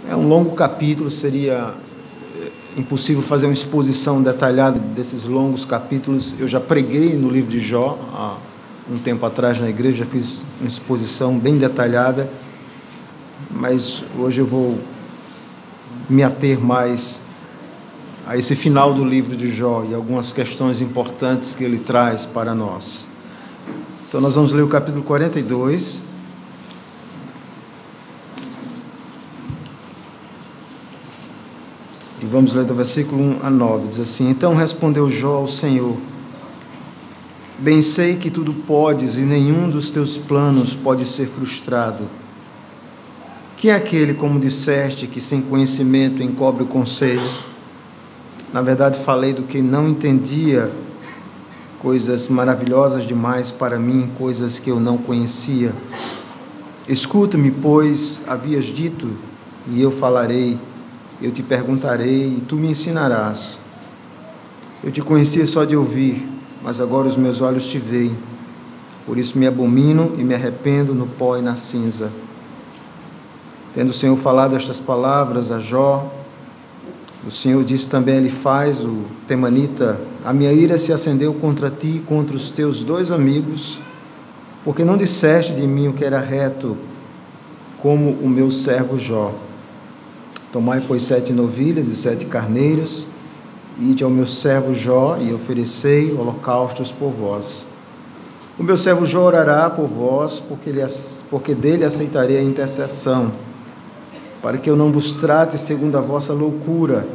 É um longo capítulo, seria impossível fazer uma exposição detalhada desses longos capítulos. Eu já preguei no livro de Jó há um tempo atrás na igreja, já fiz uma exposição bem detalhada, mas hoje eu vou me ater mais a esse final do livro de Jó e algumas questões importantes que ele traz para nós. Então nós vamos ler o capítulo 42. E vamos ler do versículo 1 a 9, diz assim: Então respondeu Jó ao Senhor: Bem sei que tudo podes e nenhum dos teus planos pode ser frustrado. Quem é aquele, como disseste, que sem conhecimento encobre o conselho? Na verdade falei do que não entendia, coisas maravilhosas demais para mim, coisas que eu não conhecia. Escuta-me, pois havias dito, e eu falarei. Eu te perguntarei e tu me ensinarás. Eu te conhecia só de ouvir, mas agora os meus olhos te veem. Por isso me abomino e me arrependo no pó e na cinza. Tendo o Senhor falado estas palavras a Jó, o Senhor disse também a Elifaz, o temanita: A minha ira se acendeu contra ti e contra os teus 2 amigos, porque não disseste de mim o que era reto, como o meu servo Jó. Tomai, pois, 7 novilhas e 7 carneiros, e ide ao meu servo Jó, e oferecei holocaustos por vós. O meu servo Jó orará por vós, porque dele aceitarei a intercessão, para que eu não vos trate segundo a vossa loucura,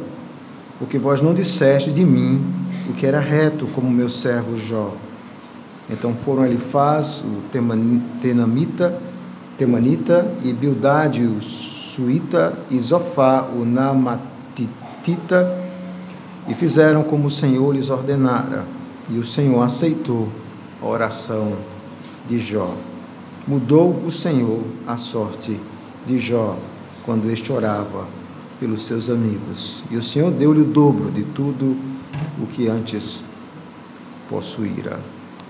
porque vós não disseste de mim o que era reto, como o meu servo Jó. Então foram Elifaz, o temanita, e Bildade, o Suíta, e Zofá, o Naamatita, e fizeram como o Senhor lhes ordenara, e o Senhor aceitou a oração de Jó. Mudou o Senhor a sorte de Jó, quando este orava pelos seus amigos, e o Senhor deu-lhe o dobro de tudo o que antes possuíra.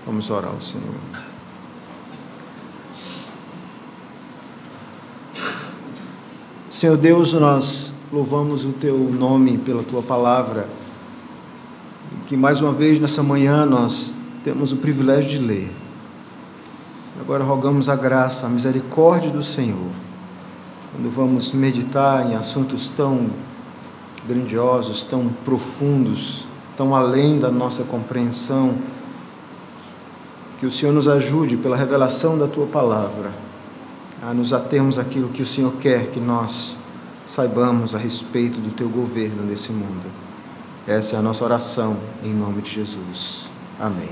Vamos orar ao Senhor. Senhor Deus, nós louvamos o Teu nome pela Tua palavra, que mais uma vez nessa manhã nós temos o privilégio de ler. Agora rogamos a graça, a misericórdia do Senhor, quando vamos meditar em assuntos tão grandiosos, tão profundos, tão além da nossa compreensão, que o Senhor nos ajude pela revelação da Tua palavra a nos atermos àquilo que o Senhor quer que nós saibamos a respeito do Teu governo nesse mundo. Essa é a nossa oração, em nome de Jesus. Amém.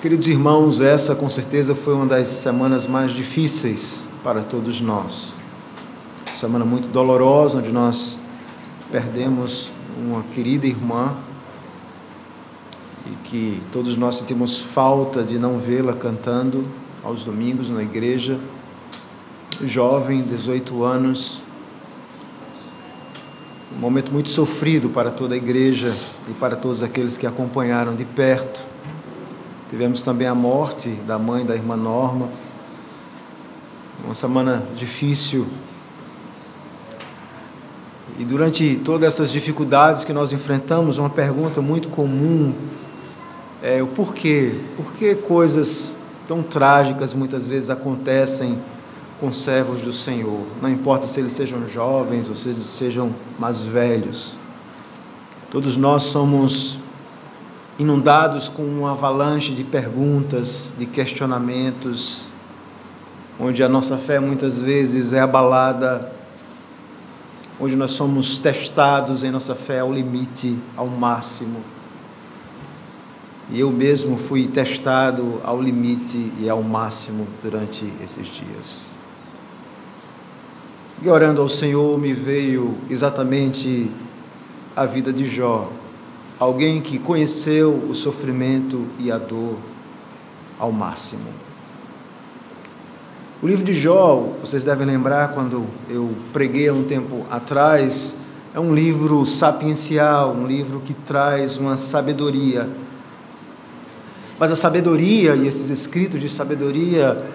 Queridos irmãos, essa com certeza foi uma das semanas mais difíceis para todos nós. Semana muito dolorosa, onde nós perdemos uma querida irmã e que todos nós sentimos falta de não vê-la cantando aos domingos na igreja. Jovem, 18 anos, um momento muito sofrido para toda a igreja e para todos aqueles que acompanharam de perto. Tivemos também a morte da mãe da irmã Norma, uma semana difícil. E durante todas essas dificuldades que nós enfrentamos, uma pergunta muito comum é o porquê. Por que coisas tão trágicas muitas vezes acontecem com servos do Senhor? Não importa se eles sejam jovens ou se eles sejam mais velhos. Todos nós somos inundados com uma avalanche de perguntas, de questionamentos, onde a nossa fé muitas vezes é abalada, onde nós somos testados em nossa fé ao limite, ao máximo. E eu mesmo fui testado ao limite e ao máximo durante esses dias. E orando ao Senhor, me veio exatamente a vida de Jó, alguém que conheceu o sofrimento e a dor ao máximo. O livro de Jó, vocês devem lembrar, quando eu preguei há um tempo atrás, é um livro sapiencial, um livro que traz uma sabedoria. Mas a sabedoria e esses escritos de sabedoria,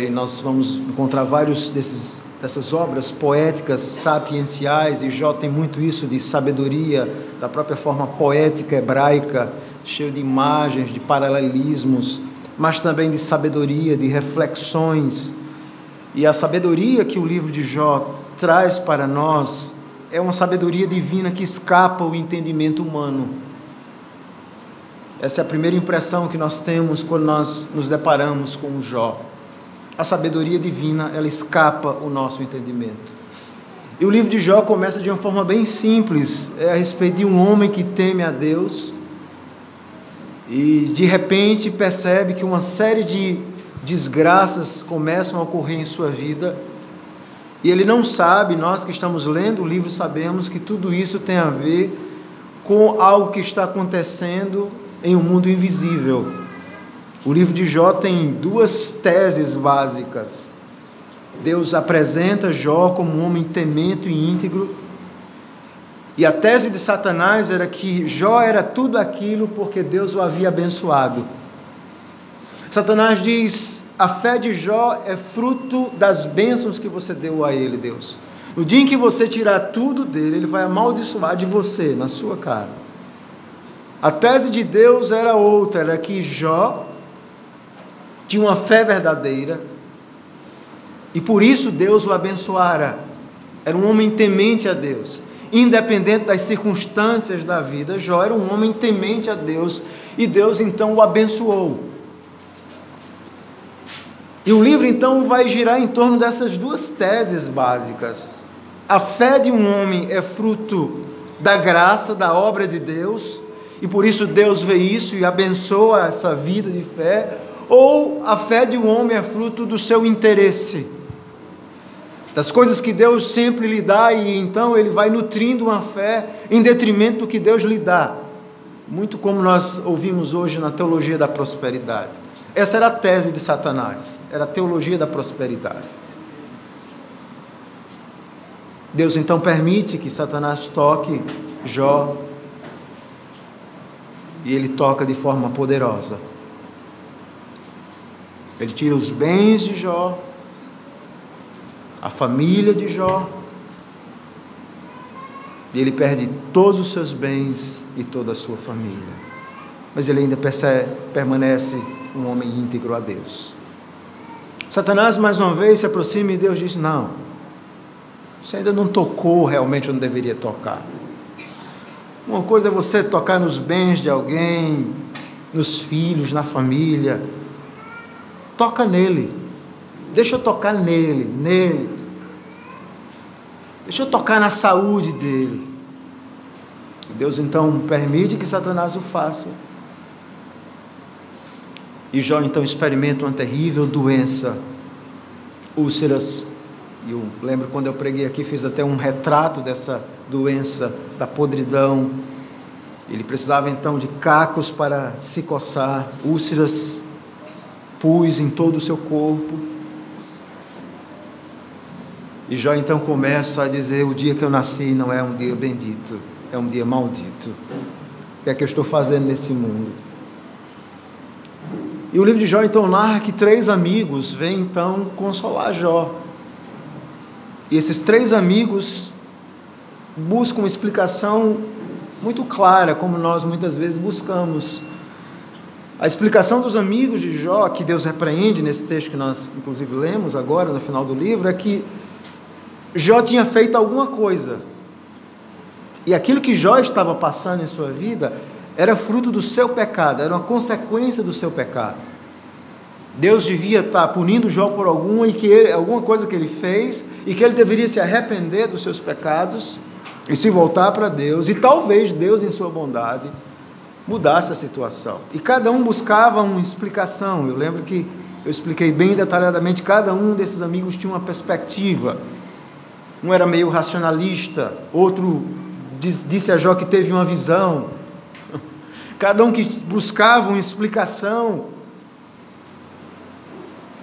e nós vamos encontrar vários desses dessas obras poéticas sapienciais, e Jó tem muito isso de sabedoria, da própria forma poética hebraica, cheio de imagens, de paralelismos, mas também de sabedoria, de reflexões. E a sabedoria que o livro de Jó traz para nós é uma sabedoria divina que escapa ao entendimento humano. Essa é a primeira impressão que nós temos quando nós nos deparamos com o Jó. A sabedoria divina, ela escapa ao nosso entendimento. E o livro de Jó começa de uma forma bem simples, é a respeito de um homem que teme a Deus e de repente percebe que uma série de desgraças começam a ocorrer em sua vida, e ele não sabe, nós que estamos lendo o livro sabemos que tudo isso tem a ver com algo que está acontecendo em um mundo invisível. O livro de Jó tem duas teses básicas. Deus apresenta Jó como um homem temente e íntegro, e a tese de Satanás era que Jó era tudo aquilo porque Deus o havia abençoado. Satanás diz: a fé de Jó é fruto das bênçãos que você deu a ele, Deus. No dia em que você tirar tudo dele, ele vai amaldiçoar de você, na sua cara. A tese de Deus era outra, era que Jó tinha uma fé verdadeira, e por isso Deus o abençoara. Era um homem temente a Deus, independente das circunstâncias da vida. Jó era um homem temente a Deus, e Deus então o abençoou. E o livro então vai girar em torno dessas duas teses básicas. A fé de um homem é fruto da graça, da obra de Deus, e por isso Deus vê isso e abençoa essa vida de fé. Ou a fé de um homem é fruto do seu interesse, das coisas que Deus sempre lhe dá, e então ele vai nutrindo uma fé em detrimento do que Deus lhe dá, muito como nós ouvimos hoje na teologia da prosperidade. Essa era a tese de Satanás, era a teologia da prosperidade. Deus então permite que Satanás toque Jó, e ele toca de forma poderosa. Ele tira os bens de Jó, a família de Jó, e ele perde todos os seus bens e toda a sua família. Mas ele ainda permanece um homem íntegro a Deus. Satanás mais uma vez se aproxima e Deus diz: não, você ainda não tocou realmente onde deveria tocar. Uma coisa é você tocar nos bens de alguém, nos filhos, na família. Toca nele, deixa eu tocar nele, deixa eu tocar na saúde dele. Deus então permite que Satanás o faça, e Jó então experimenta uma terrível doença, úlceras. E eu lembro quando eu preguei aqui, fiz até um retrato dessa doença, da podridão. Ele precisava então de cacos para se coçar, úlceras, pus em todo o seu corpo. E Jó então começa a dizer: o dia que eu nasci não é um dia bendito, é um dia maldito. O que é que eu estou fazendo nesse mundo? E o livro de Jó então narra que 3 amigos vêm então consolar Jó. E esses 3 amigos buscam uma explicação muito clara, como nós muitas vezes buscamos. A explicação dos amigos de Jó, que Deus repreende nesse texto que nós inclusive lemos agora no final do livro, é que Jó tinha feito alguma coisa, e aquilo que Jó estava passando em sua vida era fruto do seu pecado, era uma consequência do seu pecado. Deus devia estar punindo Jó por alguma coisa que ele fez, e que ele deveria se arrepender dos seus pecados e se voltar para Deus, e talvez Deus em sua bondade mudasse a situação. E cada um buscava uma explicação. Eu lembro que eu expliquei bem detalhadamente, cada um desses amigos tinha uma perspectiva. Um era meio racionalista, outro disse a Jó que teve uma visão. Cada um que buscava uma explicação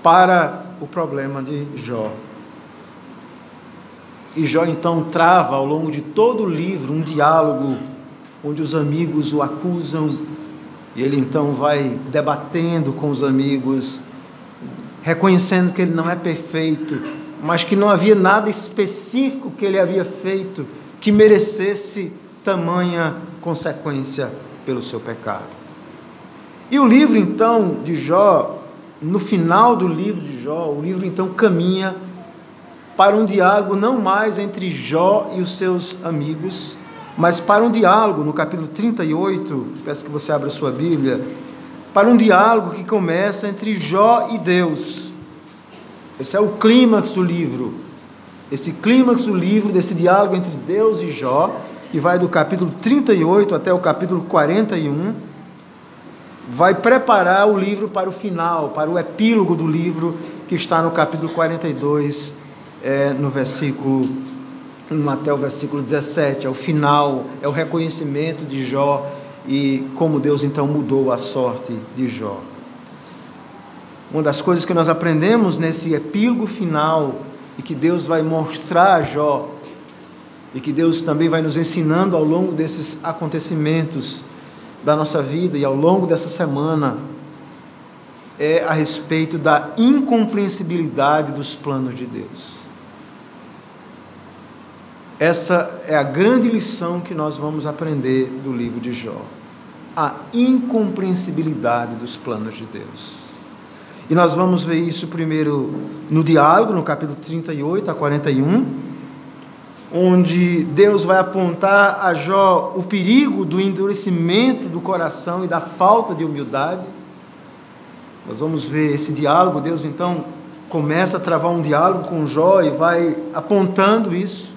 para o problema de Jó. E Jó então trava ao longo de todo o livro um diálogo onde os amigos o acusam, e ele então vai debatendo com os amigos, reconhecendo que ele não é perfeito, mas que não havia nada específico que ele havia feito que merecesse tamanha consequência pelo seu pecado. E o livro, então, de Jó, no final do livro de Jó, o livro, então, caminha para um diálogo não mais entre Jó e os seus amigos, mas para um diálogo, no capítulo 38, peço que você abra a sua Bíblia, para um diálogo que começa entre Jó e Deus. Esse é o clímax do livro. Esse clímax do livro, desse diálogo entre Deus e Jó, que vai do capítulo 38 até o capítulo 41, vai preparar o livro para o final, para o epílogo do livro, que está no capítulo 42, no versículo 1 até o versículo 17. É o final, é o reconhecimento de Jó e como Deus então mudou a sorte de Jó. Uma das coisas que nós aprendemos nesse epílogo final e que Deus vai mostrar a Jó e que Deus também vai nos ensinando ao longo desses acontecimentos da nossa vida e ao longo dessa semana é a respeito da incompreensibilidade dos planos de Deus. Essa é a grande lição que nós vamos aprender do livro de Jó. A incompreensibilidade dos planos de Deus. E nós vamos ver isso primeiro no diálogo, no capítulo 38 a 41, onde Deus vai apontar a Jó o perigo do endurecimento do coração e da falta de humildade. Nós vamos ver esse diálogo. Deus então começa a travar um diálogo com Jó e vai apontando isso.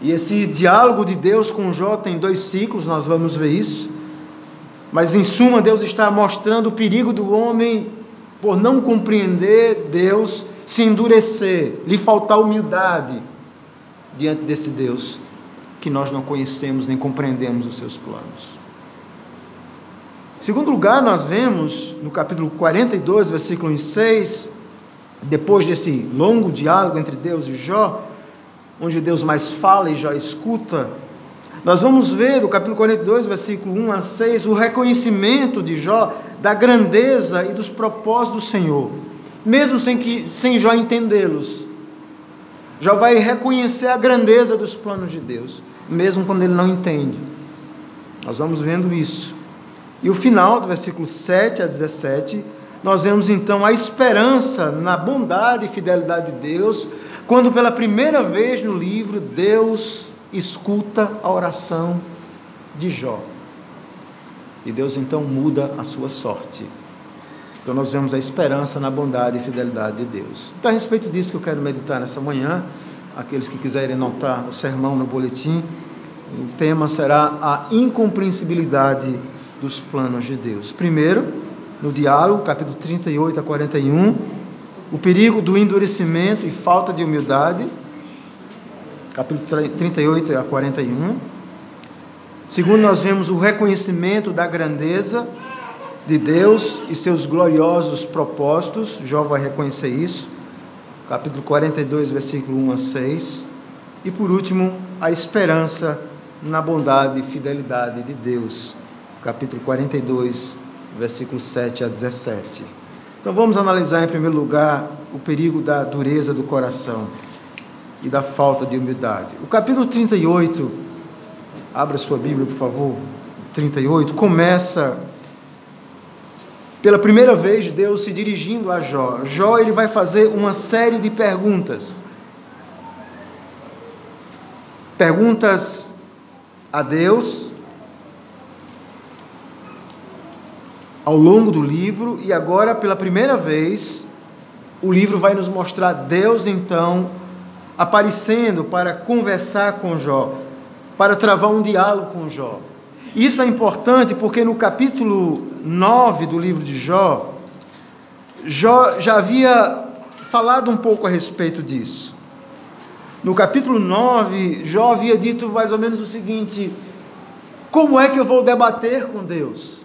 E esse diálogo de Deus com Jó tem 2 ciclos, nós vamos ver isso. Mas em suma, Deus está mostrando o perigo do homem por não compreender Deus, se endurecer, lhe faltar humildade diante desse Deus que nós não conhecemos nem compreendemos os seus planos. Em segundo lugar, nós vemos no capítulo 42, versículo 6, depois desse longo diálogo entre Deus e Jó, onde Deus mais fala e Jó escuta, nós vamos ver no capítulo 42, versículo 1 a 6, o reconhecimento de Jó da grandeza e dos propósitos do Senhor, mesmo sem Jó entendê-los. Jó vai reconhecer a grandeza dos planos de Deus, mesmo quando ele não entende. Nós vamos vendo isso. E o final, do versículo 7 a 17, nós vemos então a esperança na bondade e fidelidade de Deus, quando pela primeira vez no livro, Deus escuta a oração de Jó. E Deus então muda a sua sorte. Então nós vemos a esperança na bondade e fidelidade de Deus. Então a respeito disso que eu quero meditar nessa manhã, aqueles que quiserem notar o sermão no boletim, o tema será a incompreensibilidade dos planos de Deus. Primeiro, no diálogo, capítulo 38 a 41, o perigo do endurecimento e falta de humildade, capítulo 38 a 41. Segundo, nós vemos o reconhecimento da grandeza de Deus e seus gloriosos propósitos. Jó vai reconhecer isso, capítulo 42, versículo 1 a 6. E por último, a esperança na bondade e fidelidade de Deus, capítulo 42, versículo 7 a 17. Então vamos analisar em primeiro lugar o perigo da dureza do coração e da falta de humildade. O capítulo 38, abra sua Bíblia, por favor, 38, começa pela primeira vez Deus se dirigindo a Jó. Jó, ele vai fazer uma série de perguntas. Perguntas a Deus ao longo do livro, e agora, pela primeira vez, o livro vai nos mostrar Deus, então, aparecendo para conversar com Jó, para travar um diálogo com Jó. Isso é importante porque no capítulo 9 do livro de Jó, Jó já havia falado um pouco a respeito disso. No capítulo 9, Jó havia dito mais ou menos o seguinte: como é que eu vou debater com Deus?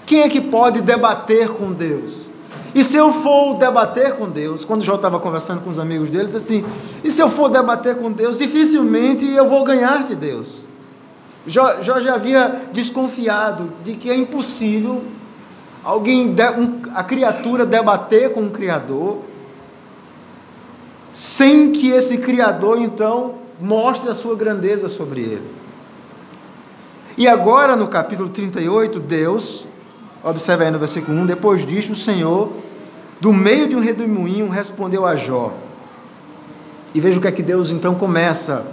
Quem é que pode debater com Deus? E se eu for debater com Deus, quando Jó estava conversando com os amigos deles, assim, e se eu for debater com Deus, dificilmente eu vou ganhar de Deus. Jó já havia desconfiado de que é impossível a criatura debater com o Criador, sem que esse Criador, então, mostre a sua grandeza sobre ele. E agora, no capítulo 38, Deus, observa aí no versículo 1, depois disso, o Senhor, do meio de um redemoinho, respondeu a Jó. E veja o que é que Deus, então, começa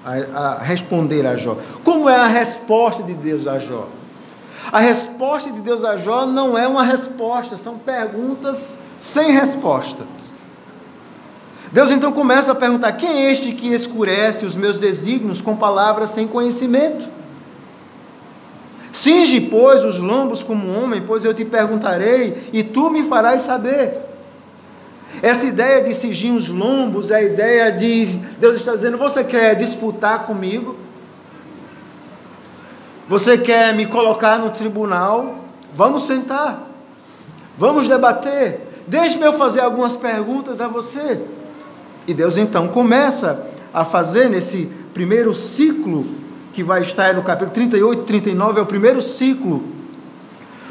a responder a Jó. Como é a resposta de Deus a Jó? A resposta de Deus a Jó não é uma resposta, são perguntas sem respostas. Deus então começa a perguntar: quem é este que escurece os meus desígnios com palavras sem conhecimento? Cinge, pois, os lombos como homem, pois eu te perguntarei e tu me farás saber. Essa ideia de cingir os lombos é a ideia de Deus está dizendo: você quer disputar comigo? Você quer me colocar no tribunal? Vamos sentar, vamos debater, deixe-me eu fazer algumas perguntas a você. E Deus então começa a fazer nesse primeiro ciclo, que vai estar no capítulo 38 e 39, é o primeiro ciclo,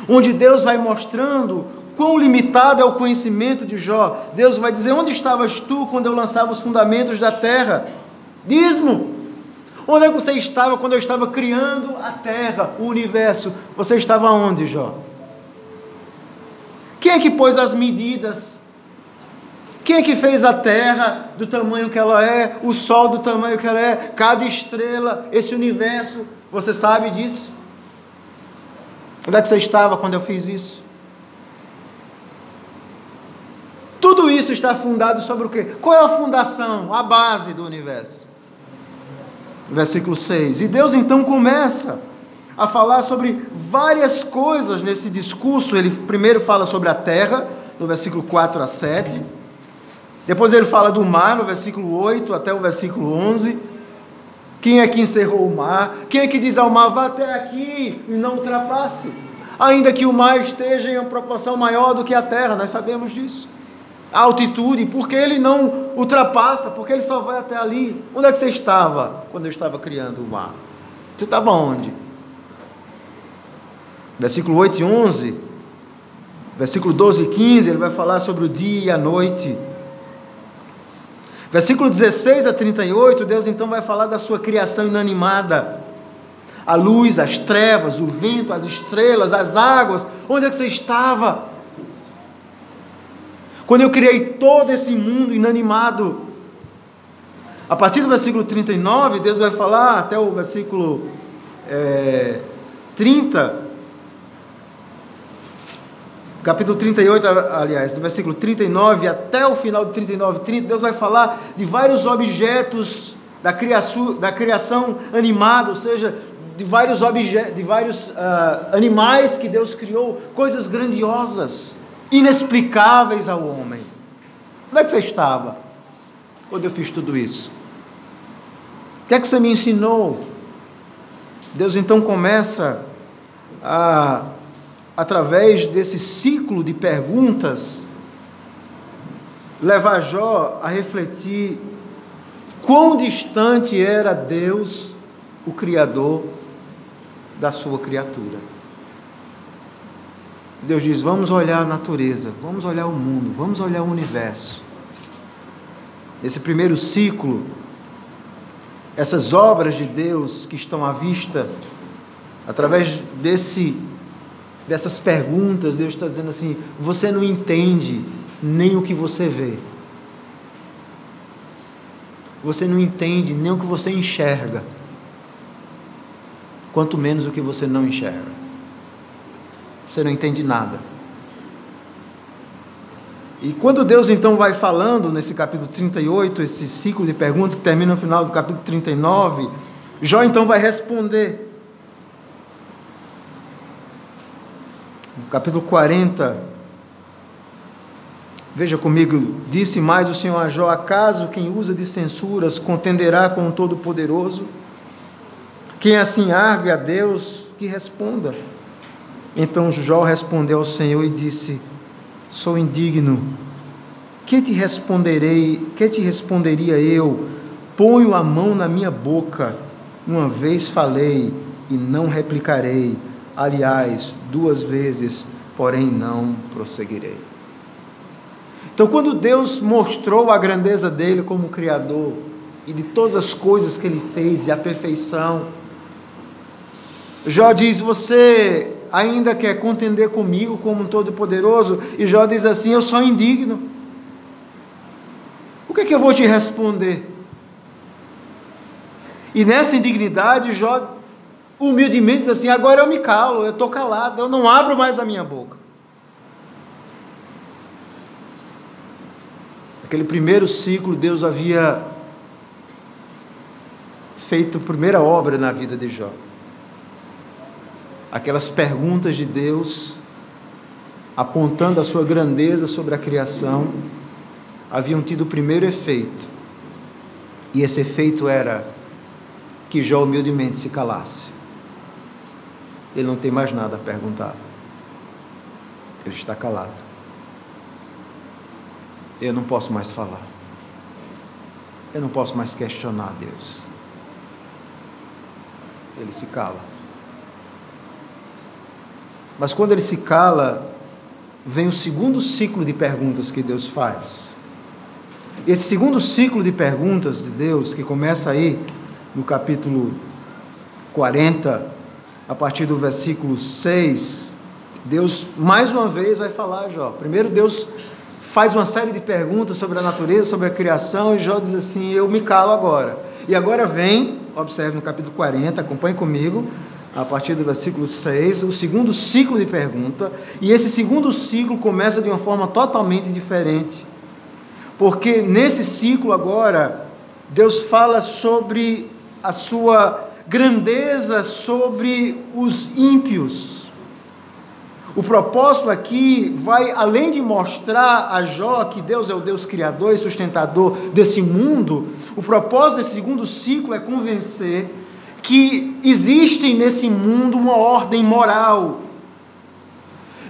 onde Deus vai mostrando quão limitado é o conhecimento de Jó. Deus vai dizer: onde estavas tu quando eu lançava os fundamentos da terra? Diz-me, onde é que você estava quando eu estava criando a terra, o universo? Você estava onde, Jó? Quem é que pôs as medidas? Quem é que fez a terra do tamanho que ela é, o sol do tamanho que ela é, cada estrela, esse universo? Você sabe disso? Onde é que você estava quando eu fiz isso? Tudo isso está fundado sobre o quê? Qual é a fundação, a base do universo? Versículo 6. E Deus então começa a falar sobre várias coisas nesse discurso. Ele primeiro fala sobre a terra, no versículo 4 a 7. Depois ele fala do mar, no versículo 8 até o versículo 11. Quem é que encerrou o mar? Quem é que diz ao mar: vá até aqui e não ultrapasse? Ainda que o mar esteja em uma proporção maior do que a terra, nós sabemos disso. A altitude, porque ele não ultrapassa, porque ele só vai até ali. Onde é que você estava quando eu estava criando o mar? Você estava onde? Versículo 8 e 11, versículo 12 e 15, ele vai falar sobre o dia e a noite. Versículo 16 a 38, Deus então vai falar da sua criação inanimada. A luz, as trevas, o vento, as estrelas, as águas. Onde é que você estava quando eu criei todo esse mundo inanimado? A partir do versículo 39, Deus vai falar até o versículo 30, capítulo 38, aliás, do versículo 39 até o final de 39, 30, Deus vai falar de vários objetos da criação animada, ou seja, de vários animais que Deus criou, coisas grandiosas, inexplicáveis ao homem. Onde é que você estava quando eu fiz tudo isso? O que é que você me ensinou? Deus então começa através desse ciclo de perguntas, levar Jó a refletir quão distante era Deus, o Criador, da sua criatura. Deus diz: vamos olhar a natureza, vamos olhar o mundo, vamos olhar o universo. Esse primeiro ciclo, essas obras de Deus que estão à vista, através dessas perguntas, Deus está dizendo assim: você não entende nem o que você vê. Você não entende nem o que você enxerga, quanto menos o que você não enxerga. Você não entende nada. E quando Deus então vai falando nesse capítulo 38, esse ciclo de perguntas que termina no final do capítulo 39, Jó então vai responder. No capítulo 40, veja comigo: disse mais o Senhor a Jó: acaso quem usa de censuras contenderá com o Todo-Poderoso? Quem assim argue a Deus, que responda. Então Jó respondeu ao Senhor e disse: sou indigno. Que te responderia eu? Ponho a mão na minha boca. Uma vez falei e não replicarei. Aliás, 2 vezes, porém não prosseguirei. Então, quando Deus mostrou a grandeza dele como Criador, e de todas as coisas que ele fez, e a perfeição, Jó diz: você ainda quer contender comigo como um Todo-Poderoso? E Jó diz assim: eu sou indigno. O que é que eu vou te responder? E nessa indignidade, Jó humildemente diz assim: agora eu me calo, eu estou calado, eu não abro mais a minha boca. Aquele primeiro ciclo, Deus havia feito a primeira obra na vida de Jó. Aquelas perguntas de Deus, apontando a sua grandeza sobre a criação, haviam tido o primeiro efeito. E esse efeito era que Jó humildemente se calasse. Ele não tem mais nada a perguntar. Ele está calado. Eu não posso mais falar. Eu não posso mais questionar Deus. Ele se cala. Mas quando ele se cala, vem o segundo ciclo de perguntas que Deus faz. Esse segundo ciclo de perguntas de Deus, que começa aí no capítulo 40, a partir do versículo 6, Deus mais uma vez vai falar a Jó. Primeiro Deus faz uma série de perguntas sobre a natureza, sobre a criação, e Jó diz assim: eu me calo agora. E agora vem, observe no capítulo 40, acompanhe comigo, a partir do versículo 6, o segundo ciclo de pergunta, e esse segundo ciclo começa de uma forma totalmente diferente, porque nesse ciclo agora, Deus fala sobre a sua grandeza sobre os ímpios. O propósito aqui vai, além de mostrar a Jó que Deus é o Deus criador e sustentador desse mundo, o propósito desse segundo ciclo é convencer que existe nesse mundo uma ordem moral,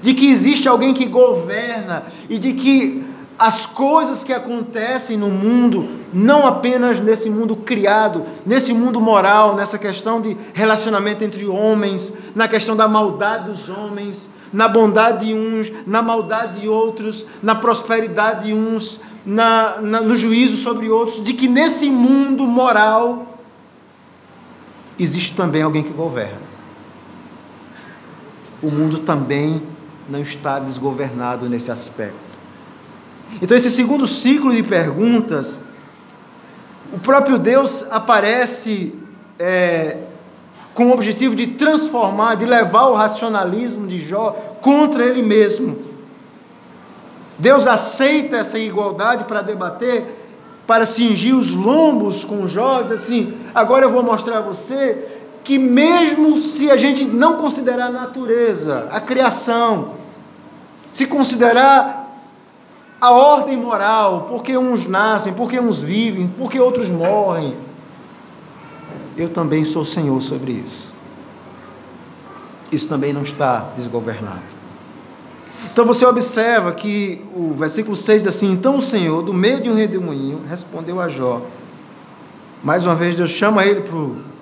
de que existe alguém que governa e de que as coisas que acontecem no mundo, não apenas nesse mundo criado, nesse mundo moral, nessa questão de relacionamento entre homens, na questão da maldade dos homens, na bondade de uns, na maldade de outros, na prosperidade de uns, no juízo sobre outros, de que nesse mundo moral existe também alguém que governa. O mundo também não está desgovernado nesse aspecto. Então, esse segundo ciclo de perguntas, o próprio Deus aparece com o objetivo de transformar, de levar o racionalismo de Jó contra ele mesmo. Deus aceita essa igualdade para debater, para cingir os lombos com Jó, diz assim: agora eu vou mostrar a você que mesmo se a gente não considerar a natureza, a criação, se considerar a ordem moral, porque uns nascem, porque uns vivem, porque outros morrem, eu também sou Senhor sobre isso. Isso também não está desgovernado. Então você observa que o versículo 6 diz assim: então o Senhor, do meio de um redemoinho, respondeu a Jó. Mais uma vez Deus chama ele para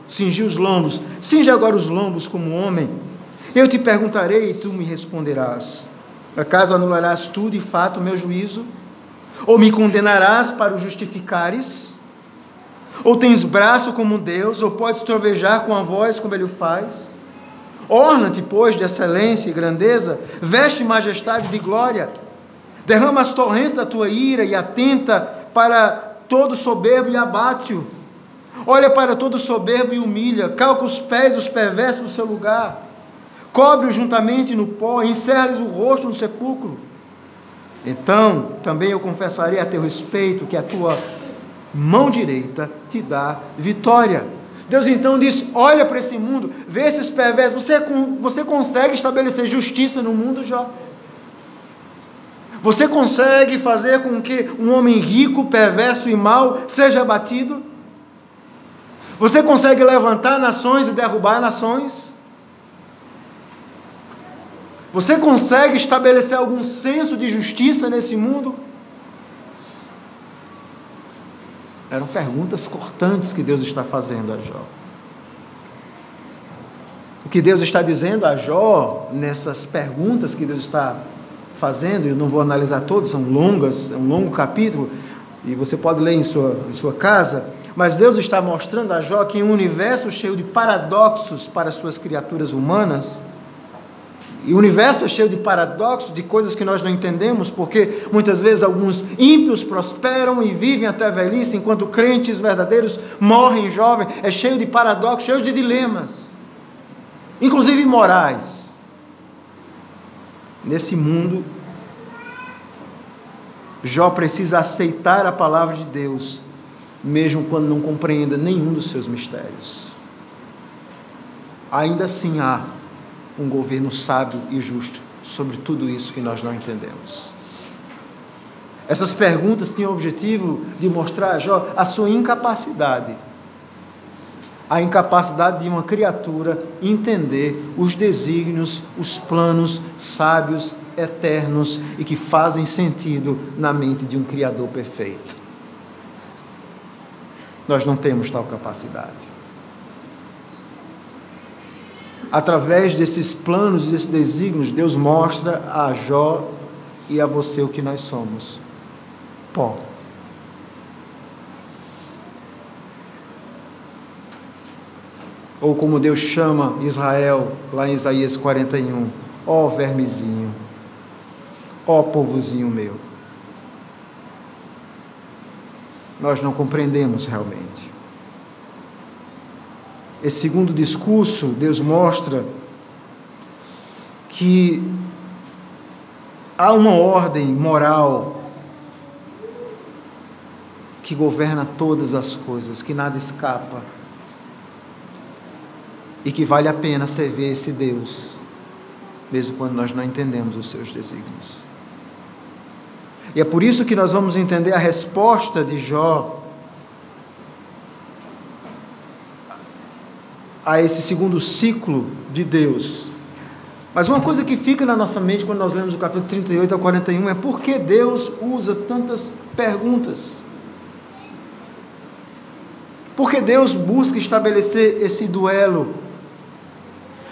cingir os lombos. Cinge agora os lombos como homem. Eu te perguntarei e tu me responderás. Acaso anularás tu de fato o meu juízo? Ou me condenarás para o justificares? Ou tens braço como Deus? Ou podes trovejar com a voz como ele o faz? Orna-te, pois, de excelência e grandeza, veste majestade de glória, derrama as torrentes da tua ira e atenta para todo soberbo e abate-o. Olha para todo soberbo e humilha, calca os pés os perversos do seu lugar, cobre-os juntamente no pó, encerra-lhes o rosto no sepulcro. Então, também eu confessarei a teu respeito que a tua mão direita te dá vitória. Deus então diz: olha para esse mundo, vê esses perversos, você consegue estabelecer justiça no mundo, Jó? Você consegue fazer com que um homem rico, perverso e mau seja abatido? Você consegue levantar nações e derrubar nações? Você consegue estabelecer algum senso de justiça nesse mundo? Eram perguntas cortantes que Deus está fazendo a Jó. O que Deus está dizendo a Jó, nessas perguntas que Deus está fazendo, eu não vou analisar todas, são longas, é um longo capítulo, e você pode ler em sua casa, mas Deus está mostrando a Jó que em um universo cheio de paradoxos para suas criaturas humanas, e o universo é cheio de paradoxos, de coisas que nós não entendemos, porque muitas vezes alguns ímpios prosperam e vivem até a velhice, enquanto crentes verdadeiros morrem jovens. É cheio de paradoxos, cheio de dilemas, inclusive morais. Nesse mundo, Jó precisa aceitar a palavra de Deus, mesmo quando não compreenda nenhum dos seus mistérios. Ainda assim há um governo sábio e justo sobre tudo isso que nós não entendemos. Essas perguntas tinham o objetivo de mostrar a Jó a sua incapacidade. A incapacidade de uma criatura entender os desígnios, os planos sábios, eternos e que fazem sentido na mente de um Criador perfeito. Nós não temos tal capacidade. Através desses planos e desses desígnios, Deus mostra a Jó e a você o que nós somos: pó. Ou como Deus chama Israel, lá em Isaías 41, ó vermezinho, ó povozinho meu. Nós não compreendemos realmente. Esse segundo discurso, Deus mostra que há uma ordem moral que governa todas as coisas, que nada escapa, e que vale a pena servir esse Deus, mesmo quando nós não entendemos os seus desígnios. E é por isso que nós vamos entender a resposta de Jó a esse segundo ciclo de Deus. Mas uma coisa que fica na nossa mente quando nós lemos o capítulo 38 ao 41 é por que Deus usa tantas perguntas? Por que Deus busca estabelecer esse duelo?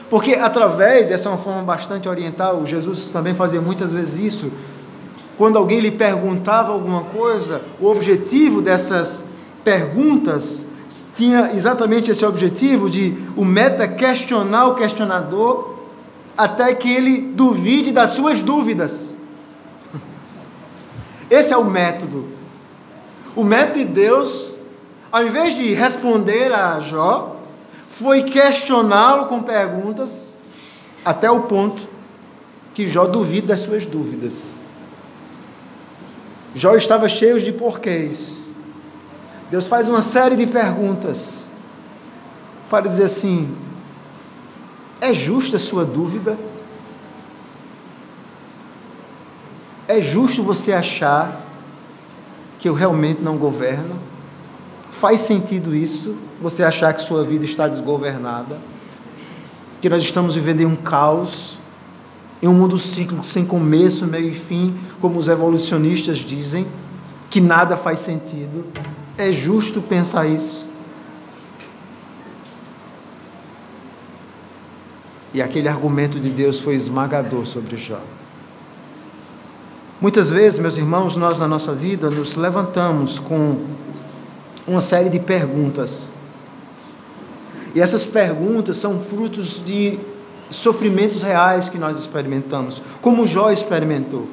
Porque através, essa é uma forma bastante oriental, Jesus também fazia muitas vezes isso, quando alguém lhe perguntava alguma coisa, o objetivo dessas perguntas tinha exatamente esse objetivo de o meta questionar o questionador até que ele duvide das suas dúvidas. Esse é o método. O método de Deus, ao invés de responder a Jó, foi questioná-lo com perguntas até o ponto que Jó duvide das suas dúvidas. Jó estava cheio de porquês. Deus faz uma série de perguntas para dizer assim: é justa a sua dúvida? É justo você achar que eu realmente não governo? Faz sentido isso? Você achar que sua vida está desgovernada? Que nós estamos vivendo em um caos, em um mundo cíclico sem começo, meio e fim, como os evolucionistas dizem, que nada faz sentido? É justo pensar isso? E aquele argumento de Deus foi esmagador sobre Jó. Muitas vezes, meus irmãos, nós na nossa vida nos levantamos com uma série de perguntas. E essas perguntas são frutos de sofrimentos reais que nós experimentamos, como Jó experimentou.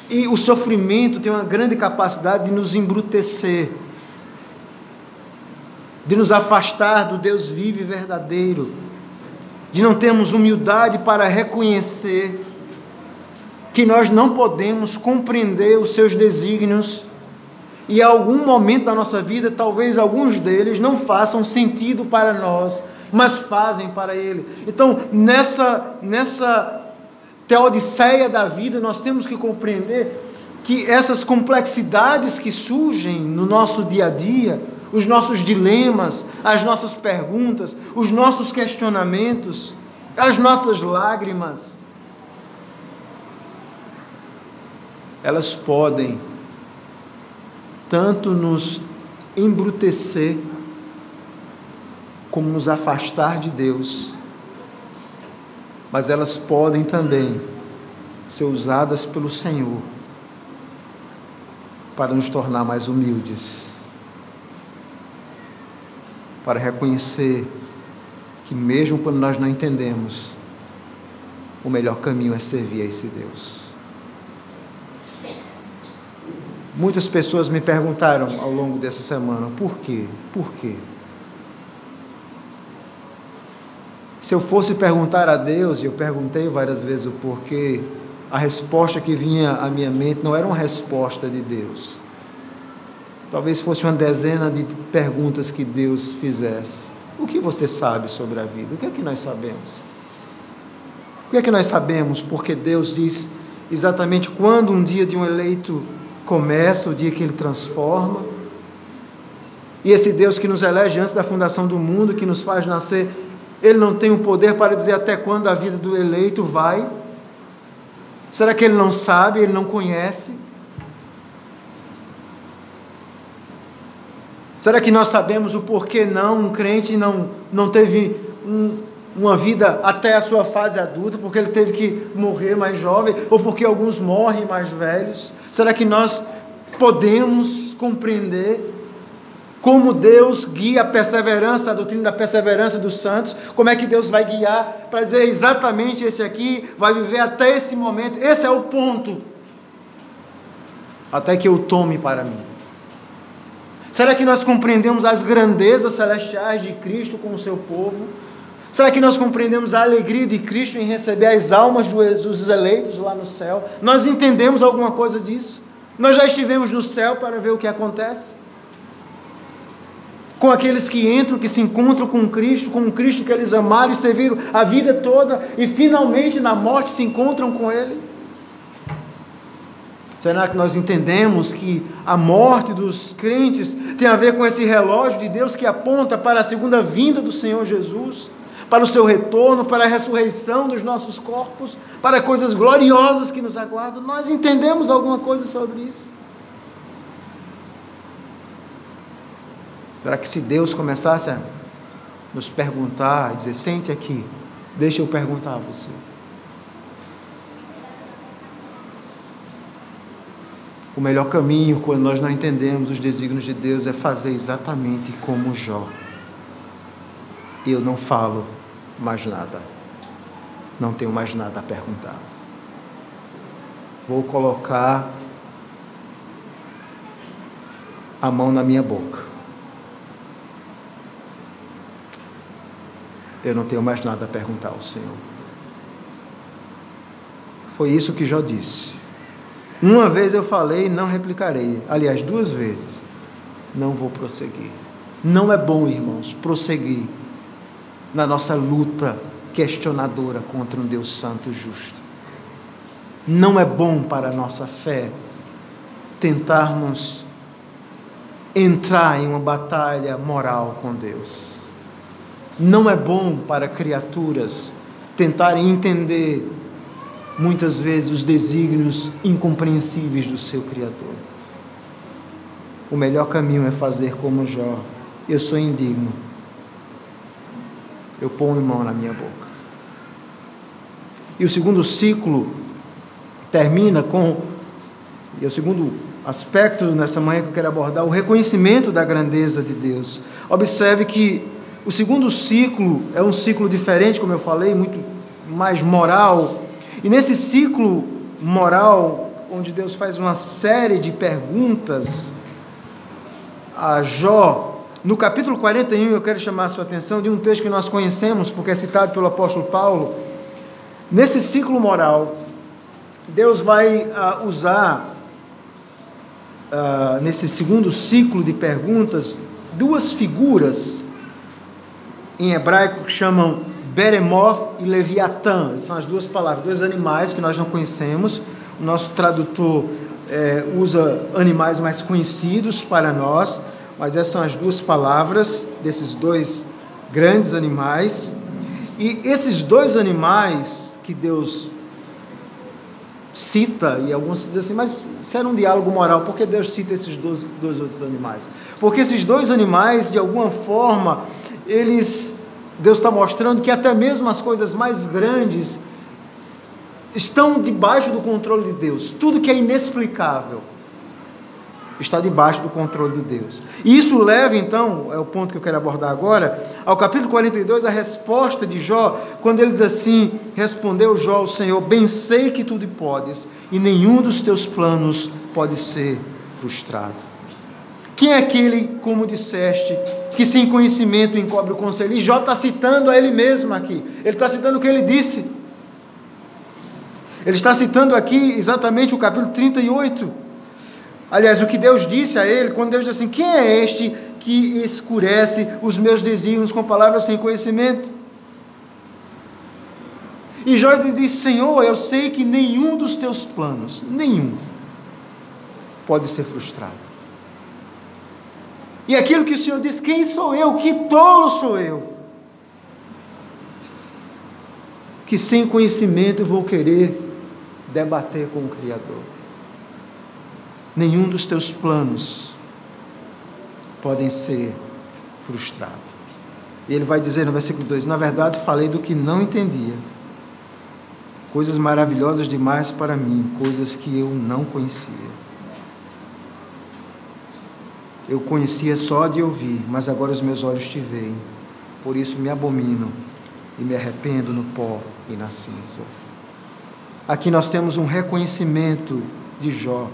E o sofrimento tem uma grande capacidade de nos embrutecer, de nos afastar do Deus vivo e verdadeiro, de não termos humildade para reconhecer que nós não podemos compreender os seus desígnios, e em algum momento da nossa vida, talvez alguns deles não façam sentido para nós, mas fazem para Ele. Então, nessa teodiceia da vida, nós temos que compreender que essas complexidades que surgem no nosso dia a dia, os nossos dilemas, as nossas perguntas, os nossos questionamentos, as nossas lágrimas, elas podem tanto nos embrutecer, como nos afastar de Deus, mas elas podem também ser usadas pelo Senhor para nos tornar mais humildes, para reconhecer que mesmo quando nós não entendemos, o melhor caminho é servir a esse Deus. Muitas pessoas me perguntaram ao longo dessa semana, por quê? Por quê? Se eu fosse perguntar a Deus, e eu perguntei várias vezes o porquê, a resposta que vinha à minha mente não era uma resposta de Deus. Talvez fosse uma dezena de perguntas que Deus fizesse. O que você sabe sobre a vida? O que é que nós sabemos? O que é que nós sabemos? Porque Deus diz exatamente quando um dia de um eleito começa, o dia que ele transforma. E esse Deus que nos elege antes da fundação do mundo, que nos faz nascer, Ele não tem o poder para dizer até quando a vida do eleito vai? Será que Ele não sabe, Ele não conhece? Será que nós sabemos o porquê um crente não teve uma vida até a sua fase adulta, porque ele teve que morrer mais jovem, ou porque alguns morrem mais velhos? Será que nós podemos compreender como Deus guia a perseverança, a doutrina da perseverança dos santos? Como é que Deus vai guiar para dizer exatamente esse aqui vai viver até esse momento? Esse é o ponto, até que eu tome para mim. Será que nós compreendemos as grandezas celestiais de Cristo com o seu povo? Será que nós compreendemos a alegria de Cristo em receber as almas dos eleitos lá no céu? Nós entendemos alguma coisa disso? Nós já estivemos no céu para ver o que acontece com aqueles que entram, que se encontram com o Cristo que eles amaram e serviram a vida toda, e finalmente na morte se encontram com Ele? Será que nós entendemos que a morte dos crentes tem a ver com esse relógio de Deus que aponta para a segunda vinda do Senhor Jesus, para o seu retorno, para a ressurreição dos nossos corpos, para coisas gloriosas que nos aguardam? Nós entendemos alguma coisa sobre isso? Será que se Deus começasse a nos perguntar, a dizer, sente aqui, deixa eu perguntar a você. O melhor caminho, quando nós não entendemos os desígnios de Deus, é fazer exatamente como Jó. Eu não falo mais nada. Não tenho mais nada a perguntar. Vou colocar a mão na minha boca. Eu não tenho mais nada a perguntar ao Senhor. Foi isso que Jó disse. Uma vez eu falei, não replicarei. Aliás, 2 vezes. Não vou prosseguir. Não é bom, irmãos, prosseguir na nossa luta questionadora contra um Deus santo e justo. Não é bom para a nossa fé tentarmos entrar em uma batalha moral com Deus. Não é bom para criaturas tentarem entender muitas vezes os desígnios incompreensíveis do seu Criador. O melhor caminho é fazer como Jó. Eu sou indigno. Eu ponho mão na minha boca. E o segundo ciclo termina com, e é o segundo aspecto nessa manhã que eu quero abordar, o reconhecimento da grandeza de Deus. Observe que o segundo ciclo é um ciclo diferente, como eu falei, muito mais moral. E nesse ciclo moral, onde Deus faz uma série de perguntas a Jó, no capítulo 41, eu quero chamar a sua atenção de um texto que nós conhecemos, porque é citado pelo apóstolo Paulo. Nesse ciclo moral, Deus vai usar, nesse segundo ciclo de perguntas, 2 figuras em hebraico que chamam Beremoth e Leviatã. São as 2 palavras, 2 animais que nós não conhecemos. O nosso tradutor usa animais mais conhecidos para nós, mas essas são as 2 palavras desses 2 grandes animais. E esses 2 animais que Deus cita, e alguns dizem assim, mas isso era um diálogo moral, por que Deus cita esses dois outros animais? Porque esses 2 animais, de alguma forma, eles Deus está mostrando que até mesmo as coisas mais grandes estão debaixo do controle de Deus. Tudo que é inexplicável está debaixo do controle de Deus. E isso leva, então, é o ponto que eu quero abordar agora, ao capítulo 42, a resposta de Jó, quando ele diz assim: respondeu Jó ao Senhor, bem sei que tudo podes, e nenhum dos teus planos pode ser frustrado. Quem é aquele, como disseste, que sem conhecimento encobre o conselho? E Jó está citando a ele mesmo aqui, ele está citando o que ele disse. Ele está citando aqui exatamente o capítulo 38. Aliás, o que Deus disse a ele, quando Deus disse assim: quem é este que escurece os meus desígnios com palavras sem conhecimento? E Jó diz: Senhor, eu sei que nenhum dos teus planos, nenhum, pode ser frustrado. E aquilo que o Senhor diz: quem sou eu? Que tolo sou eu, que sem conhecimento vou querer debater com o Criador. Nenhum dos teus planos podem ser frustrados. E ele vai dizer no versículo 2: na verdade falei do que não entendia, coisas maravilhosas demais para mim, coisas que eu não conhecia. Eu conhecia só de ouvir, mas agora os meus olhos te veem. Por isso me abomino e me arrependo no pó e na cinza. Aqui nós temos um reconhecimento de Jó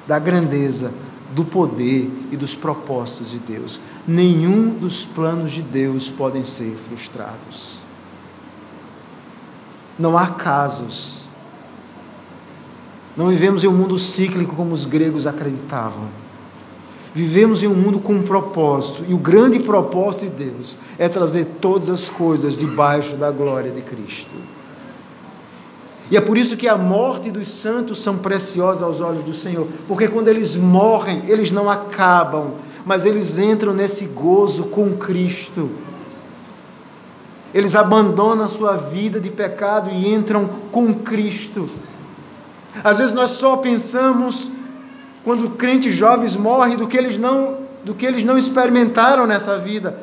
da grandeza, do poder e dos propósitos de Deus. Nenhum dos planos de Deus podem ser frustrados. Não há casos. Não vivemos em um mundo cíclico como os gregos acreditavam. Vivemos em um mundo com um propósito, e o grande propósito de Deus é trazer todas as coisas debaixo da glória de Cristo. E é por isso que a morte dos santos são preciosas aos olhos do Senhor, porque quando eles morrem, eles não acabam, mas eles entram nesse gozo com Cristo. Eles abandonam a sua vida de pecado e entram com Cristo. Às vezes nós só pensamos, quando crentes jovens morrem, do que eles não experimentaram nessa vida.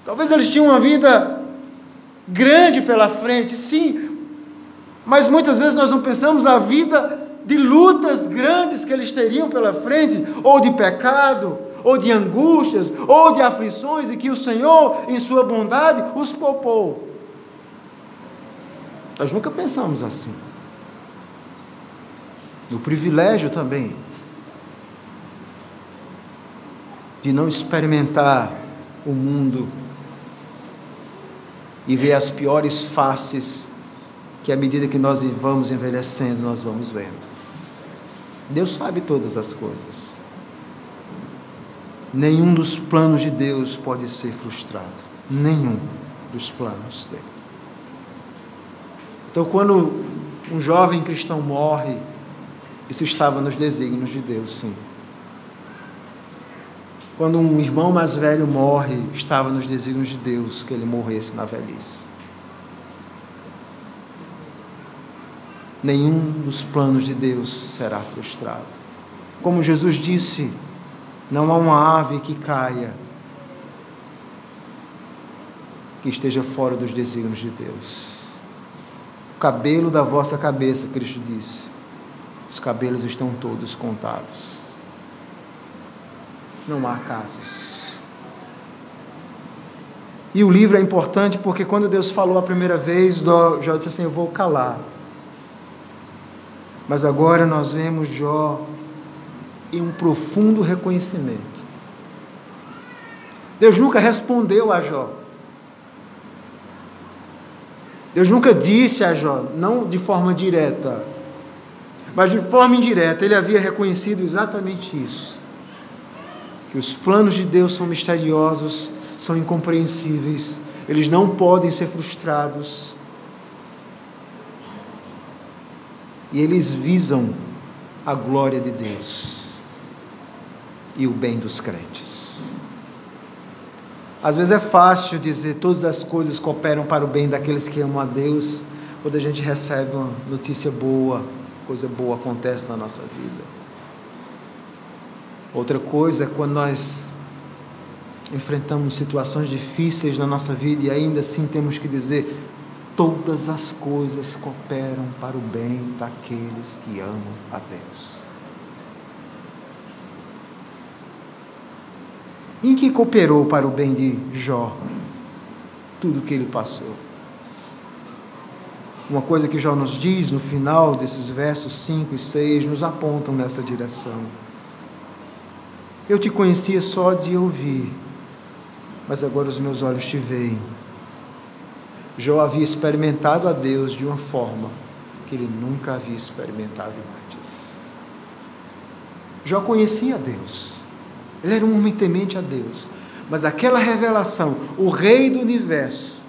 Talvez eles tinham uma vida grande pela frente, sim, mas muitas vezes nós não pensamos a vida de lutas grandes que eles teriam pela frente, ou de pecado, ou de angústias, ou de aflições, e que o Senhor, em sua bondade, os poupou. Nós nunca pensamos assim. O privilégio também de não experimentar o mundo e ver as piores faces que à medida que nós vamos envelhecendo, nós vamos vendo. Deus sabe todas as coisas. Nenhum dos planos de Deus pode ser frustrado. Nenhum dos planos dele. Então, quando um jovem cristão morre, isso estava nos desígnios de Deus, sim. Quando um irmão mais velho morre, estava nos desígnios de Deus que ele morresse na velhice. Nenhum dos planos de Deus será frustrado. Como Jesus disse, não há uma ave que caia que esteja fora dos desígnios de Deus. O cabelo da vossa cabeça, Cristo disse, os cabelos estão todos contados. Não há casos. E o livro é importante porque quando Deus falou a primeira vez, Jó disse assim: eu vou calar. Mas agora nós vemos Jó em um profundo reconhecimento. Deus nunca respondeu a Jó. Deus nunca disse a Jó, não de forma direta, mas de forma indireta, ele havia reconhecido exatamente isso. Que os planos de Deus são misteriosos, são incompreensíveis, eles não podem ser frustrados. E eles visam a glória de Deus e o bem dos crentes. Às vezes é fácil dizer todas as coisas cooperam para o bem daqueles que amam a Deus, quando a gente recebe uma notícia boa, coisa boa acontece na nossa vida. Outra coisa é quando nós enfrentamos situações difíceis na nossa vida e ainda assim temos que dizer: todas as coisas cooperam para o bem daqueles que amam a Deus. Em que cooperou para o bem de Jó tudo o que ele passou? Uma coisa que Jó nos diz no final desses versos 5 e 6 nos apontam nessa direção. Eu te conhecia só de ouvir, mas agora os meus olhos te veem. Jó havia experimentado a Deus de uma forma que ele nunca havia experimentado antes. Jó conhecia a Deus, ele era um homem temente a Deus, mas aquela revelação, o Rei do Universo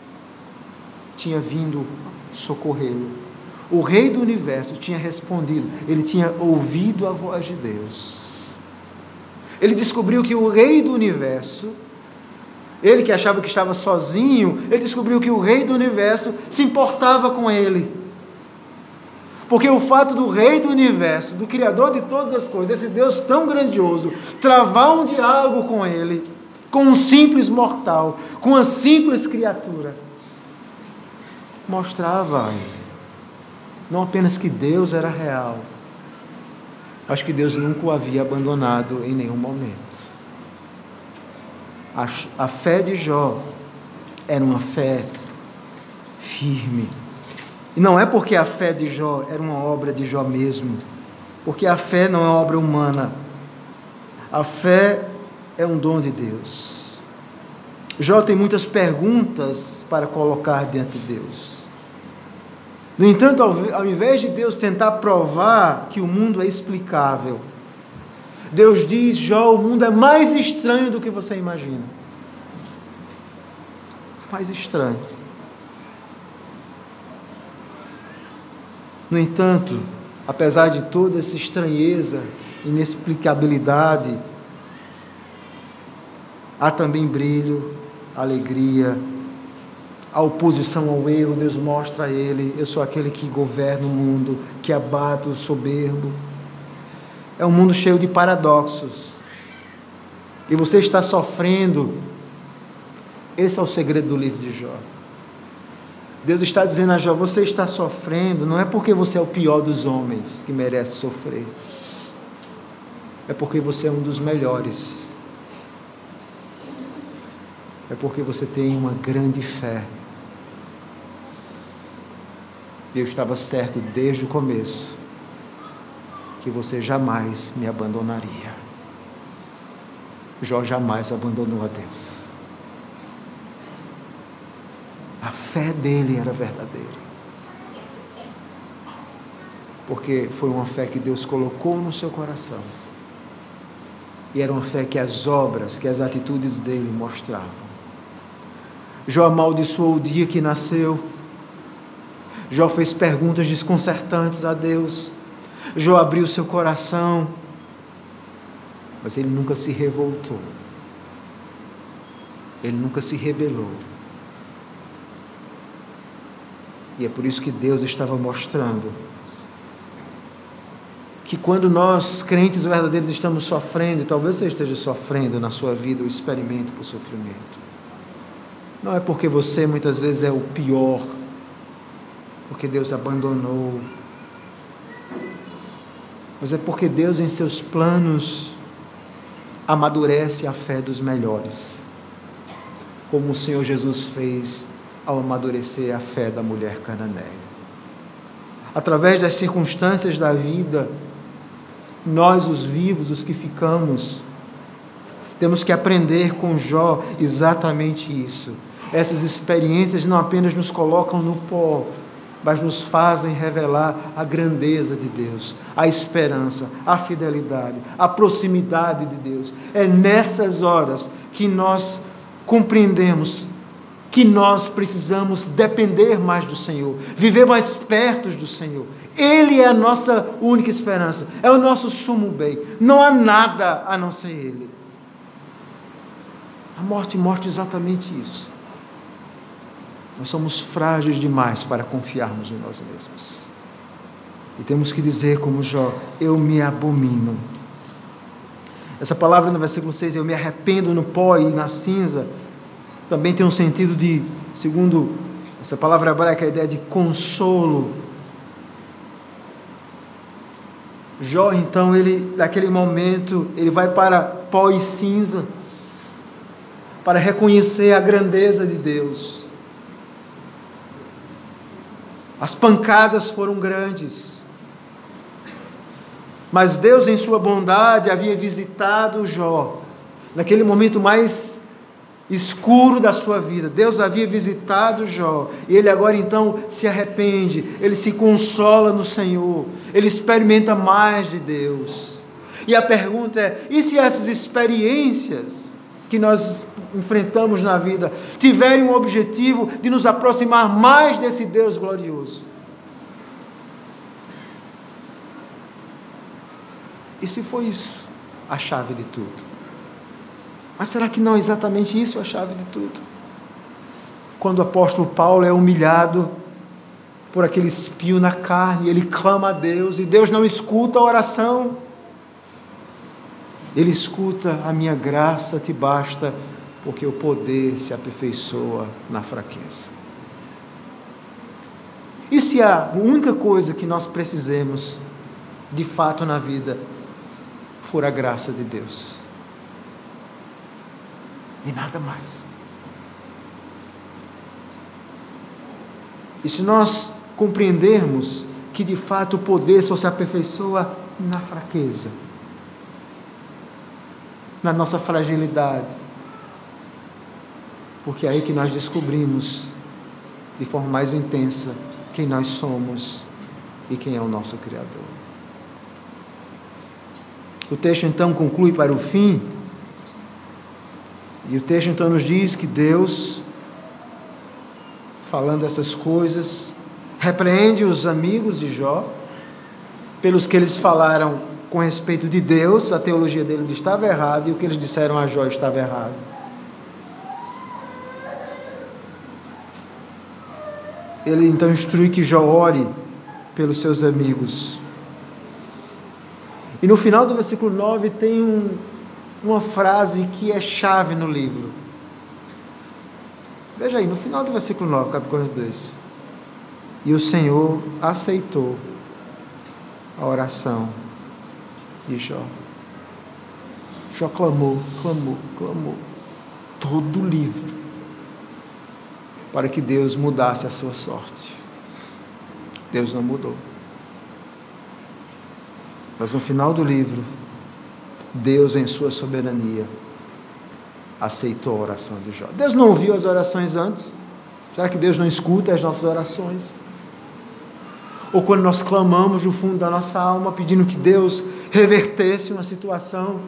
tinha vindo socorrê-lo. O Rei do Universo tinha respondido, ele tinha ouvido a voz de Deus. Ele descobriu que o Rei do Universo, ele que achava que estava sozinho, ele descobriu que o Rei do Universo se importava com ele. Porque o fato do Rei do Universo, do Criador de todas as coisas, esse Deus tão grandioso, travar um diálogo com ele, com um simples mortal, com uma simples criatura, mostrava a ele, não apenas que Deus era real, mas que Deus nunca o havia abandonado em nenhum momento. A fé de Jó era uma fé firme. E não é porque a fé de Jó era uma obra de Jó mesmo, porque a fé não é obra humana. A fé é um dom de Deus. Jó tem muitas perguntas para colocar diante de Deus. No entanto, ao invés de Deus tentar provar que o mundo é explicável, Deus diz: Jó, o mundo é mais estranho do que você imagina. Mais estranho. No entanto, apesar de toda essa estranheza, inexplicabilidade, há também brilho, alegria, a oposição ao erro. Deus mostra a ele: eu sou aquele que governa o mundo, que abate o soberbo. É um mundo cheio de paradoxos. E você está sofrendo. Esse é o segredo do livro de Jó. Deus está dizendo a Jó: você está sofrendo, não é porque você é o pior dos homens que merece sofrer. É porque você é um dos melhores. É porque você tem uma grande fé. Eu estava certo desde o começo que você jamais me abandonaria. Jó jamais abandonou a Deus. A fé dele era verdadeira. Porque foi uma fé que Deus colocou no seu coração. E era uma fé que as obras, que as atitudes dele mostravam. Jó amaldiçoou o dia que nasceu. Jó fez perguntas desconcertantes a Deus. Jó abriu seu coração. Mas ele nunca se revoltou. Ele nunca se rebelou. E é por isso que Deus estava mostrando que quando nós, crentes verdadeiros, estamos sofrendo, e talvez você esteja sofrendo na sua vida o experimento por sofrimento, não é porque você muitas vezes é o pior, porque Deus abandonou, mas é porque Deus, em seus planos, amadurece a fé dos melhores, como o Senhor Jesus fez ao amadurecer a fé da mulher cananeia. Através das circunstâncias da vida, nós, os vivos, os que ficamos, temos que aprender com Jó exatamente isso. Essas experiências não apenas nos colocam no pó, mas nos fazem revelar a grandeza de Deus, a esperança, a fidelidade, a proximidade de Deus. É nessas horas que nós compreendemos que nós precisamos depender mais do Senhor, viver mais perto do Senhor. Ele é a nossa única esperança, é o nosso sumo bem. Não há nada a não ser Ele. A morte mostra exatamente isso. Nós somos frágeis demais para confiarmos em nós mesmos. E temos que dizer como Jó: eu me abomino. Essa palavra no versículo 6, eu me arrependo no pó e na cinza, também tem um sentido de, segundo essa palavra hebraica, a ideia de consolo. Jó, então, ele, naquele momento, ele vai para pó e cinza, para reconhecer a grandeza de Deus. As pancadas foram grandes, mas Deus, em sua bondade, havia visitado Jó, naquele momento mais escuro da sua vida. Deus havia visitado Jó, e ele agora então se arrepende, ele se consola no Senhor, ele experimenta mais de Deus. E a pergunta é: e se essas experiências que nós enfrentamos na vida tiverem o objetivo de nos aproximar mais desse Deus glorioso? E se foi isso a chave de tudo? Mas será que não é exatamente isso a chave de tudo? Quando o apóstolo Paulo é humilhado por aquele espinho na carne, ele clama a Deus, e Deus não escuta a oração. Ele escuta: a minha graça te basta, porque o poder se aperfeiçoa na fraqueza. E se a única coisa que nós precisemos, de fato, na vida, for a graça de Deus, e nada mais? E se nós compreendermos que de fato o poder só se aperfeiçoa na fraqueza, na nossa fragilidade, porque é aí que nós descobrimos de forma mais intensa quem nós somos e quem é o nosso Criador. O texto então conclui para o fim, e o texto então nos diz que Deus, falando essas coisas, repreende os amigos de Jó, pelos que eles falaram com respeito de Deus. A teologia deles estava errada, e o que eles disseram a Jó estava errado. Ele então instrui que Jó ore pelos seus amigos. E no final do versículo 9 tem uma frase que é chave no livro. Veja aí, no final do versículo 9, capítulo 2. E o Senhor aceitou a oração de Jó. Jó clamou todo o livro para que Deus mudasse a sua sorte. Deus não mudou. Mas no final do livro, Deus, em sua soberania, aceitou a oração de Jó. Deus não ouviu as orações antes? Será que Deus não escuta as nossas orações? Ou quando nós clamamos do fundo da nossa alma, pedindo que Deus revertesse uma situação?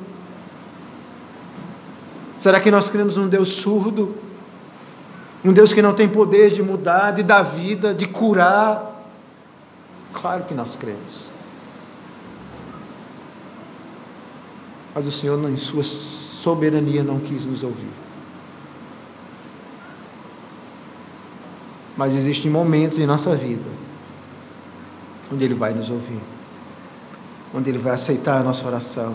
Será que nós cremos num Deus surdo? Um Deus que não tem poder de mudar, de dar vida, de curar? Claro que nós cremos. Mas o Senhor, em sua soberania, não quis nos ouvir. Mas existem momentos em nossa vida onde Ele vai nos ouvir, onde Ele vai aceitar a nossa oração.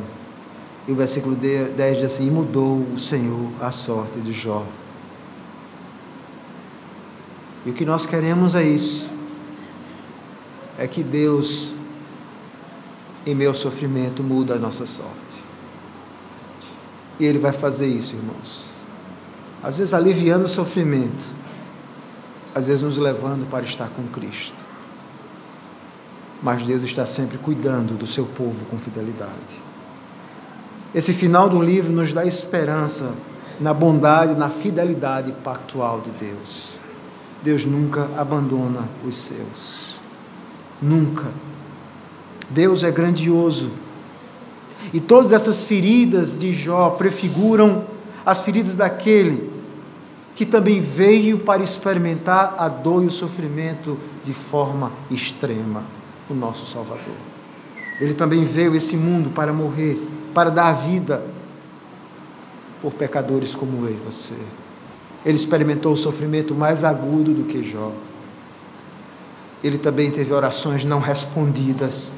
E o versículo 10 diz assim: e mudou o Senhor a sorte de Jó. E o que nós queremos é isso, é que Deus, em meio ao sofrimento, muda a nossa sorte. E Ele vai fazer isso, irmãos, às vezes aliviando o sofrimento, às vezes nos levando para estar com Cristo. Mas Deus está sempre cuidando do seu povo com fidelidade. Esse final do livro nos dá esperança na bondade, na fidelidade pactual de Deus. Deus nunca abandona os seus. Nunca. Deus é grandioso. E todas essas feridas de Jó prefiguram as feridas daquele que também veio para experimentar a dor e o sofrimento de forma extrema, o nosso Salvador. Ele também veio a esse mundo para morrer, para dar a vida por pecadores como eu e você. Ele experimentou o sofrimento mais agudo do que Jó. Ele também teve orações não respondidas.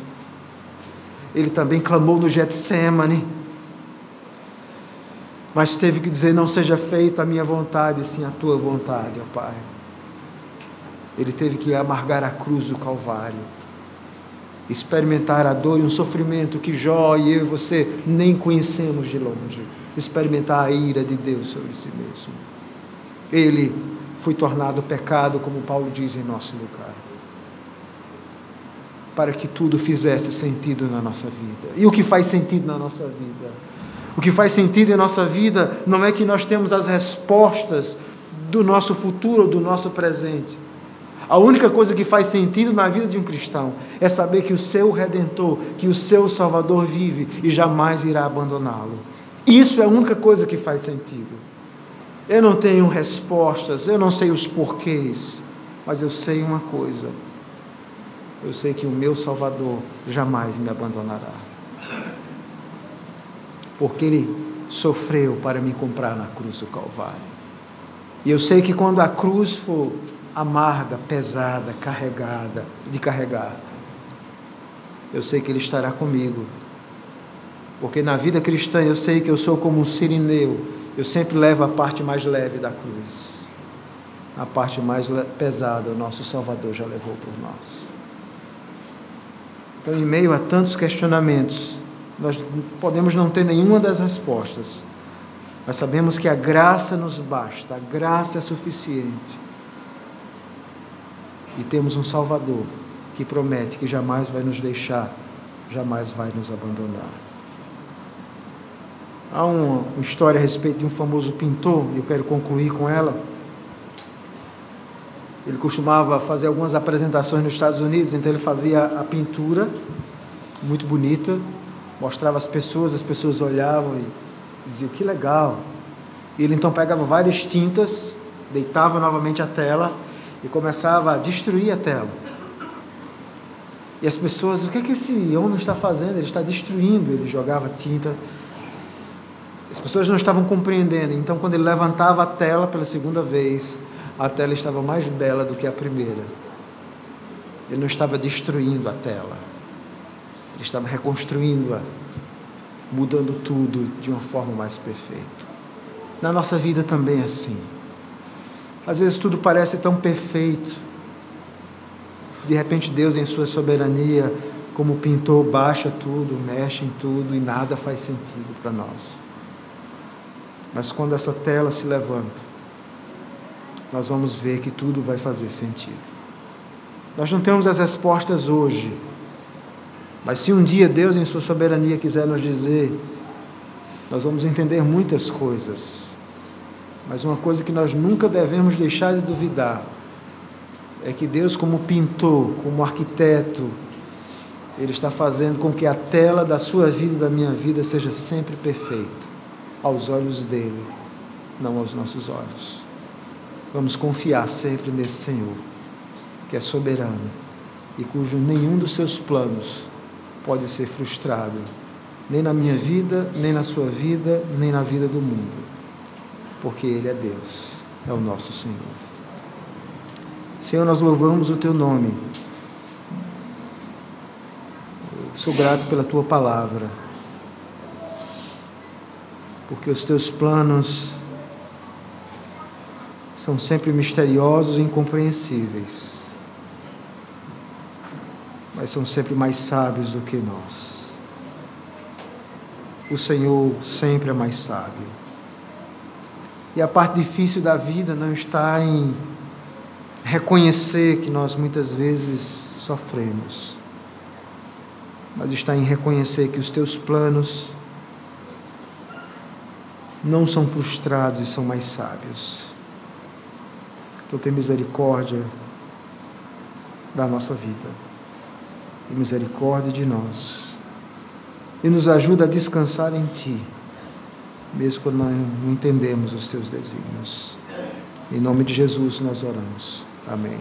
Ele também clamou no Getsêmani, mas teve que dizer: não seja feita a minha vontade, sim a tua vontade, ó Pai. Ele teve que amargar a cruz do Calvário, experimentar a dor e um sofrimento que Jó e eu e você nem conhecemos de longe, experimentar a ira de Deus sobre si mesmo. Ele foi tornado pecado, como Paulo diz, em nosso lugar, para que tudo fizesse sentido na nossa vida. E o que faz sentido na nossa vida? O que faz sentido em nossa vida não é que nós temos as respostas do nosso futuro ou do nosso presente. A única coisa que faz sentido na vida de um cristão é saber que o seu Redentor, que o seu Salvador vive e jamais irá abandoná-lo. Isso é a única coisa que faz sentido. Eu não tenho respostas, eu não sei os porquês, mas eu sei uma coisa: eu sei que o meu Salvador jamais me abandonará, porque Ele sofreu para me comprar na cruz do Calvário. E eu sei que quando a cruz for amarga, pesada, carregada, de carregar, eu sei que Ele estará comigo, porque na vida cristã eu sei que eu sou como um sirineu, eu sempre levo a parte mais leve da cruz, a parte mais pesada o nosso Salvador já levou por nós. Então, em meio a tantos questionamentos, nós podemos não ter nenhuma das respostas, mas sabemos que a graça nos basta, a graça é suficiente. E temos um Salvador que promete que jamais vai nos deixar, jamais vai nos abandonar. Há uma história a respeito de um famoso pintor, e eu quero concluir com ela. Ele costumava fazer algumas apresentações nos Estados Unidos, então ele fazia a pintura, muito bonita, mostrava às pessoas olhavam e diziam: que legal. E ele então pegava várias tintas, deitava novamente a tela e começava a destruir a tela. E as pessoas: o que é que esse homem está fazendo? Ele está destruindo. Ele jogava tinta. As pessoas não estavam compreendendo. Então, quando ele levantava a tela pela segunda vez, a tela estava mais bela do que a primeira. Ele não estava destruindo a tela, ele estava reconstruindo-a, mudando tudo de uma forma mais perfeita. Na nossa vida também é assim. Às vezes tudo parece tão perfeito. De repente Deus, em sua soberania, como pintor, baixa tudo, mexe em tudo e nada faz sentido para nós. Mas quando essa tela se levanta, nós vamos ver que tudo vai fazer sentido. Nós não temos as respostas hoje, mas se um dia Deus, em sua soberania, quiser nos dizer, nós vamos entender muitas coisas. Mas uma coisa que nós nunca devemos deixar de duvidar é que Deus, como pintor, como arquiteto, Ele está fazendo com que a tela da sua vida e da minha vida seja sempre perfeita, aos olhos dEle, não aos nossos olhos. Vamos confiar sempre nesse Senhor, que é soberano e cujo nenhum dos seus planos pode ser frustrado, nem na minha vida, nem na sua vida, nem na vida do mundo, porque Ele é Deus, é o nosso Senhor. Senhor, nós louvamos o Teu nome. Eu sou grato pela Tua palavra, porque os Teus planos são sempre misteriosos e incompreensíveis, mas são sempre mais sábios do que nós. O Senhor sempre é mais sábio. E a parte difícil da vida não está em reconhecer que nós muitas vezes sofremos, mas está em reconhecer que os Teus planos não são frustrados e são mais sábios. Então tem misericórdia da nossa vida, e misericórdia de nós, e nos ajuda a descansar em Ti, mesmo quando não entendemos os Teus desígnios. Em nome de Jesus nós oramos. Amém.